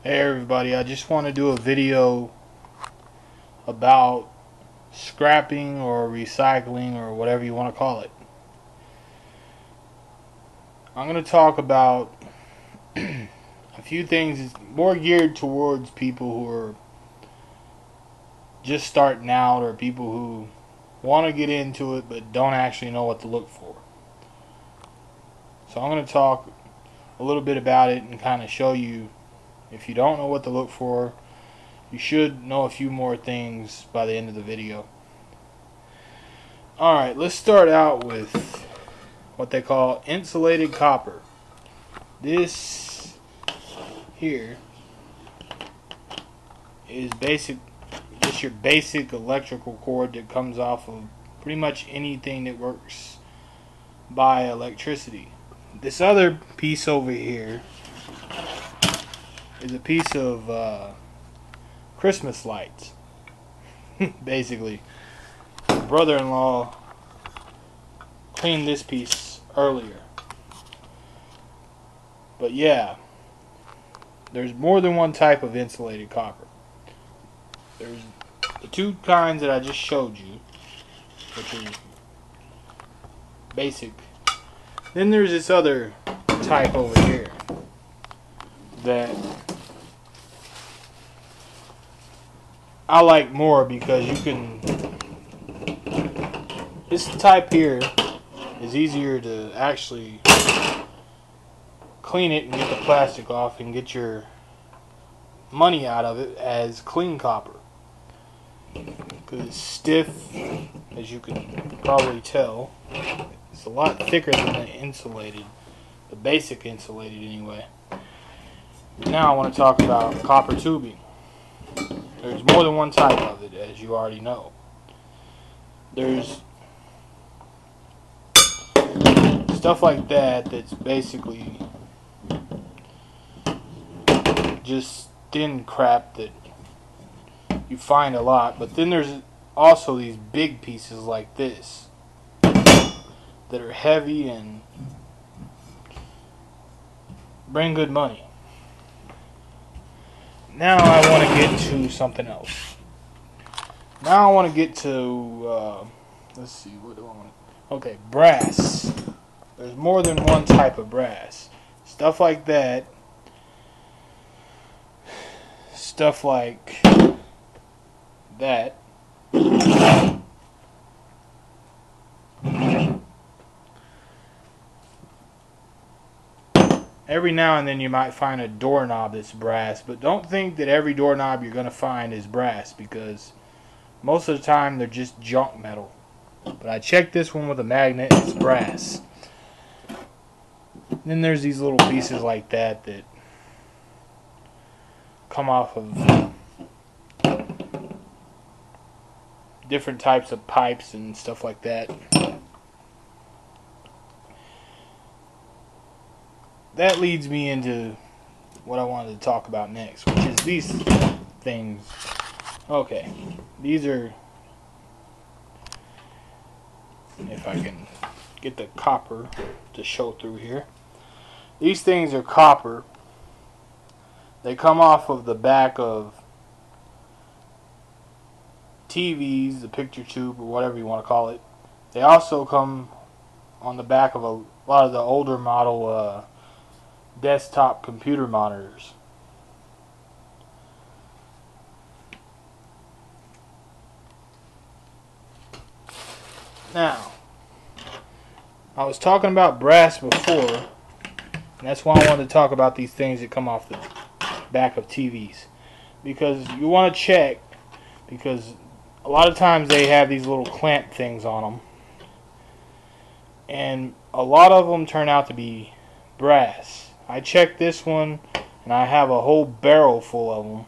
Hey everybody, I just want to do a video about scrapping or recycling or whatever you want to call it. I'm going to talk about a few things more geared towards people who are just starting out or people who want to get into it but don't actually know what to look for. So I'm going to talk a little bit about it and kind of show you, if you don't know what to look for, you should know a few more things by the end of the video. Alright, let's start out with what they call insulated copper. This here is just your basic electrical cord that comes off of pretty much anything that works by electricity. This other piece over here is a piece of Christmas lights. Basically, my brother-in-law cleaned this piece earlier. But yeah, there's more than one type of insulated copper. There's the two kinds that I just showed you, which are basic. Then there's this other type over here that I like more because this type here is easier to actually clean it and get the plastic off and get your money out of it as clean copper. Because it's stiff, as you can probably tell. It's a lot thicker than the insulated, the basic insulated anyway. Now I want to talk about copper tubing. There's more than one type of it, as you already know. There's stuff like that that's basically just thin crap that you find a lot. But then there's also these big pieces like this that are heavy and bring good money. Now I want to get to something else. Now I want to get to, let's see, what do I want to... Okay, brass. There's more than one type of brass. Stuff like that. Stuff like that. Every now and then you might find a doorknob that's brass, but don't think that every doorknob you're going to find is brass, because most of the time they're just junk metal. But I checked this one with a magnet, it's brass. Then there's these little pieces like that that come off of different types of pipes and stuff like that. That leads me into what I wanted to talk about next, which is these things. Okay, these are, if I can get the copper to show through here. These things are copper. They come off of the back of TVs, the picture tube, or whatever you want to call it. They also come on the back of a lot of the older model desktop computer monitors. Now, I was talking about brass before, and that's why I wanted to talk about these things that come off the back of TVs, because you want to check, because a lot of times they have these little clamp things on them, and a lot of them turn out to be brass. I checked this one, and I have a whole barrel full of them.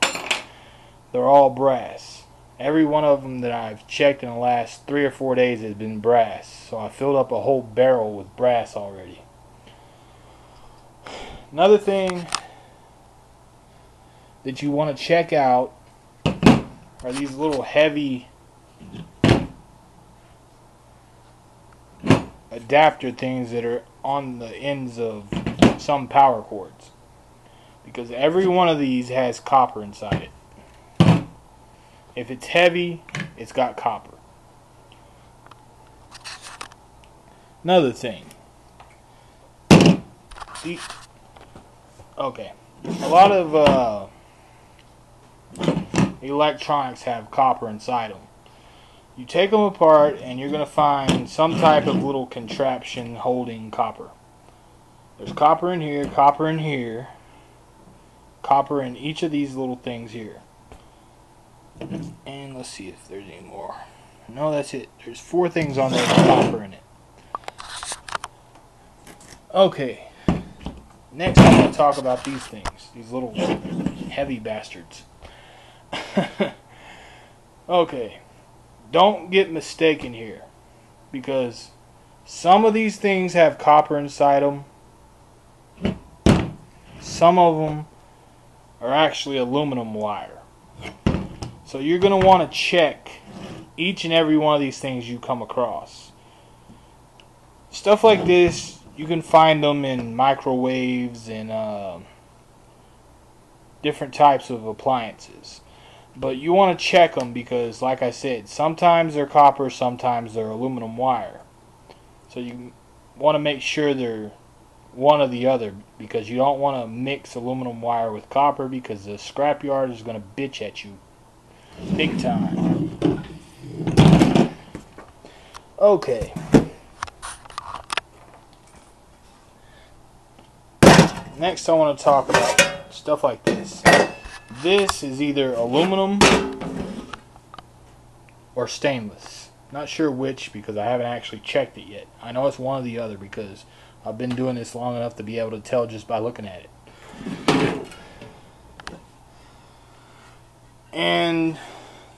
They're all brass. Every one of them that I've checked in the last 3 or 4 days has been brass. So I filled up a whole barrel with brass already. Another thing that you want to check out are these little heavy adapter things that are on the ends of some power cords. because every one of these has copper inside it. If it's heavy, it's got copper. Another thing. See, okay, a lot of electronics have copper inside them. You take them apart and you're going to find some type of little contraption holding copper. There's copper in here, copper in here, copper in each of these little things here. And let's see if there's any more. No, that's it. There's 4 things on there with copper in it. Okay. Next I'm going to talk about these things. These little heavy bastards. Okay. Don't get mistaken here. Because some of these things have copper inside them. Some of them are actually aluminum wire. So you're going to want to check each and every one of these things you come across. Stuff like this, you can find them in microwaves and different types of appliances. But you want to check them because, like I said, sometimes they're copper, sometimes they're aluminum wire. So you want to make sure they're one or the other, because you don't want to mix aluminum wire with copper, because the scrapyard is going to bitch at you big time. Okay. Next I want to talk about stuff like this. This is either aluminum or stainless. Not sure which, because I haven't actually checked it yet. I know it's one or the other because I've been doing this long enough to be able to tell just by looking at it. And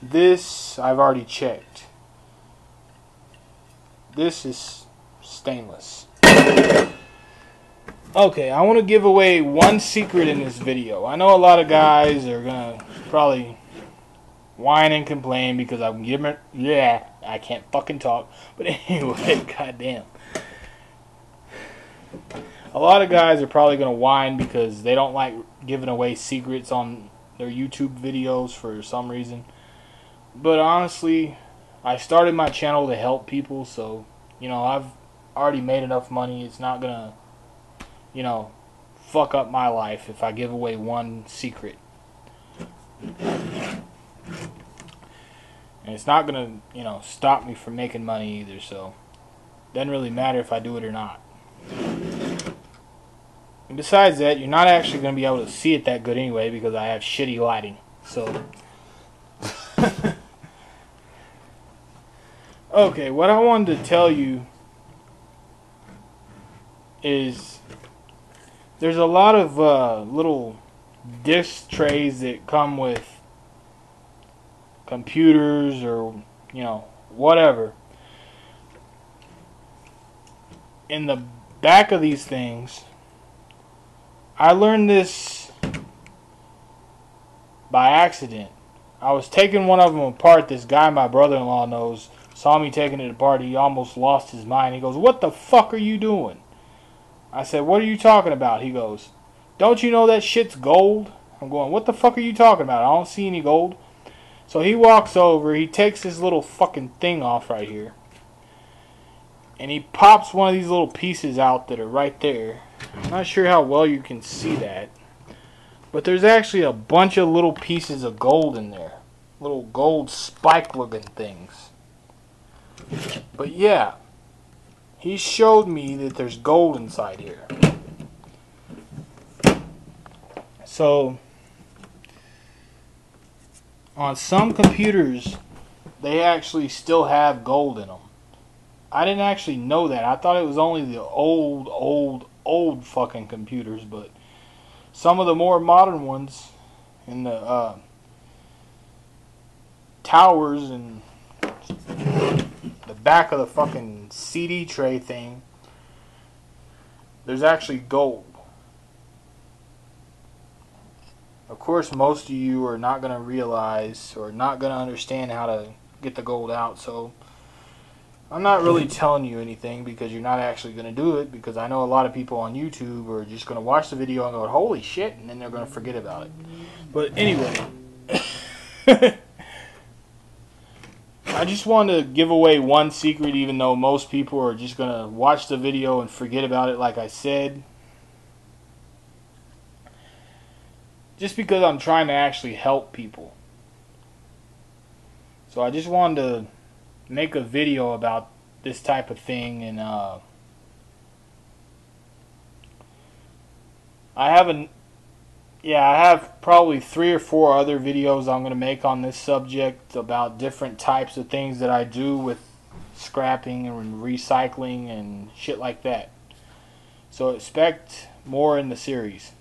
this I've already checked. This is stainless. Okay, I want to give away one secret in this video. I know a lot of guys are going to probably whine and complain because I'm giving it... Yeah, I can't fucking talk. But anyway, goddamn. A lot of guys are probably going to whine because they don't like giving away secrets on their YouTube videos for some reason. But honestly, I started my channel to help people, so, you know, I've already made enough money. It's not going to, you know, fuck up my life if I give away one secret. And it's not going to, you know, stop me from making money either, so it doesn't really matter if I do it or not. And besides that, you're not actually going to be able to see it that good anyway because I have shitty lighting. So, okay, what I wanted to tell you is there's a lot of little disc trays that come with computers or, you know, whatever. In the back of these things, I learned this by accident. I was taking one of them apart. This guy my brother-in-law knows saw me taking it apart. He almost lost his mind. He goes, "What the fuck are you doing?" I said, "What are you talking about?" He goes, "Don't you know that shit's gold?" I'm going, "What the fuck are you talking about? I don't see any gold." So he walks over. He takes this little fucking thing off right here. And he pops one of these little pieces out that are right there. I'm not sure how well you can see that. But there's actually a bunch of little pieces of gold in there. Little gold spike looking things. But yeah, he showed me that there's gold inside here. So, on some computers, they actually still have gold in them. I didn't actually know that. I thought it was only the old fucking computers, but some of the more modern ones in the towers and the back of the fucking CD tray thing, there's actually gold. Of course, most of you are not going to realize or not going to understand how to get the gold out, so I'm not really telling you anything because you're not actually going to do it, because I know a lot of people on YouTube are just going to watch the video and go, holy shit, and then they're going to forget about it. But anyway, I just wanted to give away one secret, even though most people are just going to watch the video and forget about it, like I said. Just because I'm trying to actually help people. So I just wanted to make a video about this type of thing, and I have probably 3 or 4 other videos I'm going to make on this subject about different types of things that I do with scrapping and recycling and shit like that. So expect more in the series.